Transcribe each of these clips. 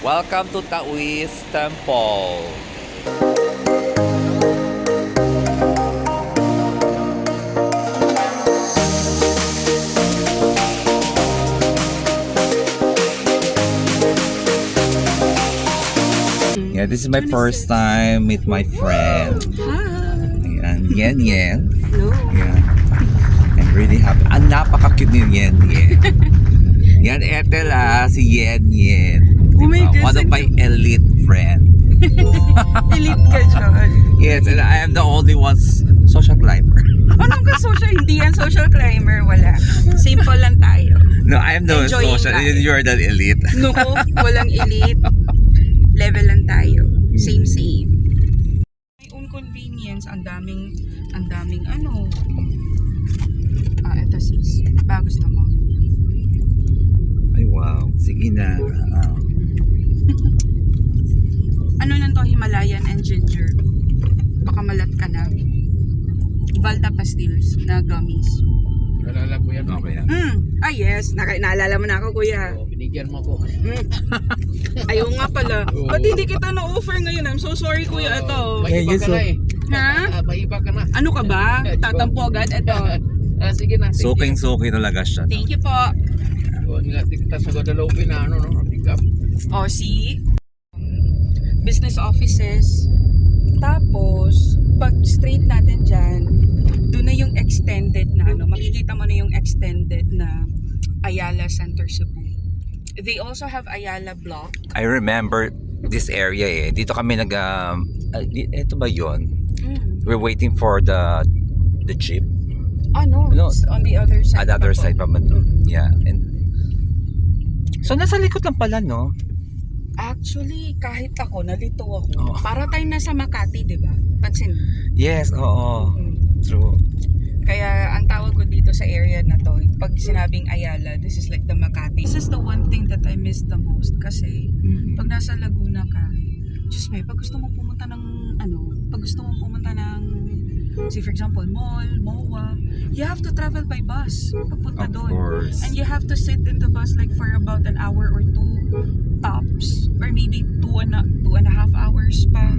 Welcome to Taoist Temple. Yeah, this is my first time with my friend. Ayan, Yen Yen. No. Yeah. I'm really happy. Ang napaka-cute ni Yen Yen. Yan, Ethel si Yen Yen. Oh my God, One of my elite friend. Elite ka dyan. Yes, and I am the only one social climber. Anong ka social? Hindi yan social climber. Wala. Simple lang tayo. No, I am the Enjoying social. life. You're the elite. No, walang elite. Level lang tayo. Same. My own convenience. Ang daming ano. Eto sis. Ba gusto mo? Ay, wow. Sige na. Ano lang to? Himalayan and ginger. Baka malat ka na. Balta pastilles na gummies. Nalala ko yan. Okay. Yes. Naalala mo na ako, kuya. So, binigyan mo ko. Ayaw nga pala. Oo. Ba't hindi kita na-offer ngayon? I'm so sorry, kuya. Ito. May iba ka na eh. Ha? May iba ka na. Ano ka ba? Tatampo agad? Ito. Sige na. Suking-suki talaga siya. Thank you po. Nilati kita sa Guadalupe na ano, no? Pick up. O, see? Business offices. Tapos, pag straight natin dyan, doon na yung extended na ano. Makikita mo na yung extended na Ayala Center Cebu. They also have Ayala Block. I remember this area eh. Dito kami ito ba yon? We're waiting for the jeep. No, No. it's on the other side. Another pa po. side pa man. Yeah. And so nasa likod lang pala, no? Actually, kahit ako, nalito ako. Oo. Para tayo nasa Makati, di ba? Pansin. Yes, oo. Mm. True. Kaya ang tawag ko dito sa area na to, pag sinabing Ayala, this is like the Makati. This is the one thing that I miss the most kasi pag nasa Laguna ka, Diyos me, pag gusto mo pumunta ng say for example, mall, MOA, you have to travel by bus papunta Of doon. course. And you have to sit in the bus like for about an hour or two tops, or maybe two and a half hours pa.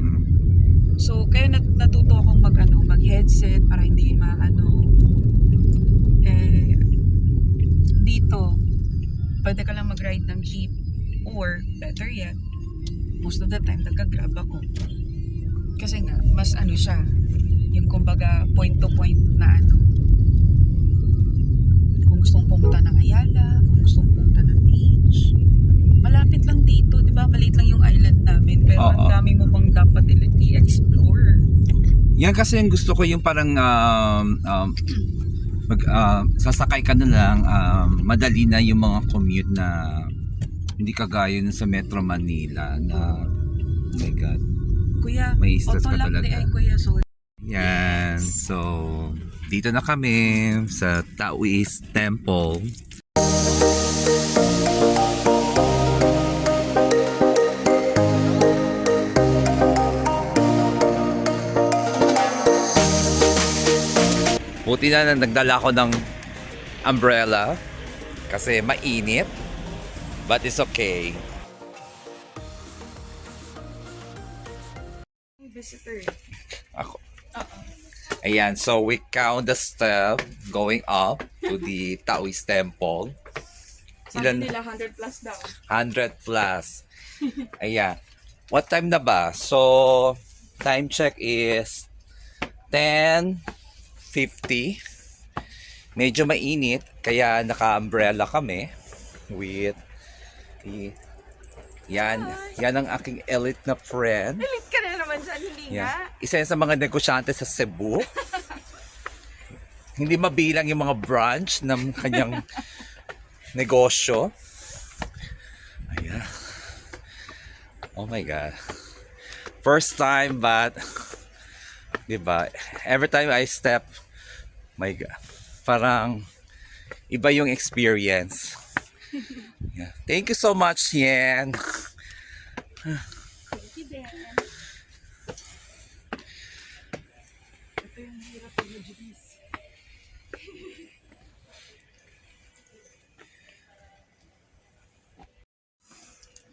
So, kaya natuto akong mag-headset para hindi dito, pwede ka lang mag-ride ng jeep. Or, better yet, most of the time, nagka-grab ako. Kasi nga, mas siya, yung kumbaga, point to point na kung gusto mong pumunta ng Ayala, kung gusto mong pumunta ng beach, malapit lang dito, di ba? Maliit lang yung island namin, pero ang dami mo pang dapat i-explore. Yan kasi yung gusto ko yung parang sasakay ka na lang, madali na yung mga commute na hindi kagaya nun sa Metro Manila na oh my God, Kuya, may stress ka auto lang talaga. di ay kuya, sorry. Yan, so dito na kami sa Taoist Temple. Buti na nagdala ko ng umbrella kasi mainit, but it's okay. Visitor. Ako. Ayan, so we count the step going up to the Taoist Temple. Sabi nila 100 plus daw. 100 plus. Ayan. What time na ba? So, time check is 10:50. Medyo mainit, kaya naka-umbrella kami with yan ang aking elite na friend. Elite ka na naman dyan, hindi Yeah. nga? Isa yan sa mga negosyante sa Cebu. Hindi mabilang yung mga branch ng kanyang negosyo. Ayan. Oh my God. First time, but diba, every time I step, my God, parang iba yung experience. Yeah. Thank you so much, Yen. Thank you, Dan. Ito yung hirap pag-juice.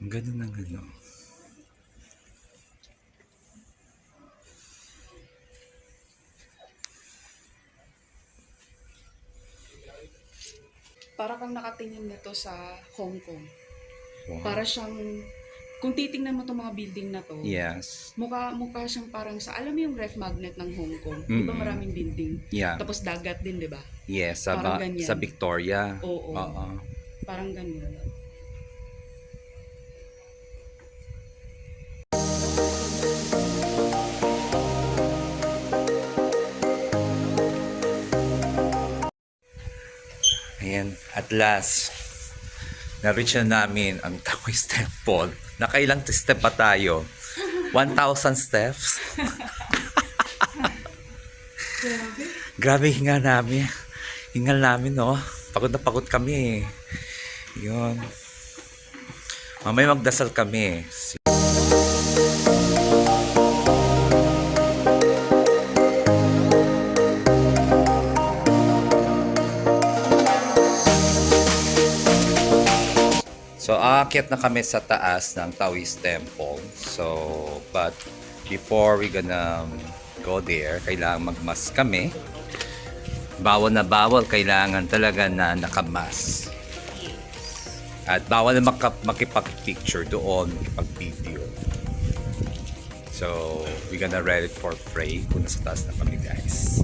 Ganun ang ano. Para kang nakatingin nito sa Hong Kong. Wow. Para siyang, kung titingnan mo itong mga building na to, Yes. mukha siyang parang sa, alam mo yung ref magnet ng Hong Kong? Di ba Mm-mm. maraming building? Yeah. Tapos dagat din, di ba? Yes, sa, Parang ganyan. sa Victoria. Oo. Oo. Parang ganyan. Ayan, at last, na-reach na namin ang Taoist Temple. Nakailang step pa tayo? 1,000 steps? Grabe hinga namin. Hingal namin, no? Pagod na pagod kami. Yun. Mamaya magdasal kami. So, aakyat na kami sa taas ng Taoist Temple. So, but before we gonna go there, kailangan magmas kami. Bawal na bawal, kailangan talaga na nakamas. At bawal na makipag-picture doon, makipag-video. So, we gonna ready for pray kung nasa taas na kami, guys.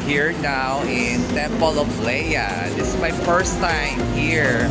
Here now in Temple of Leia. This is my first time here.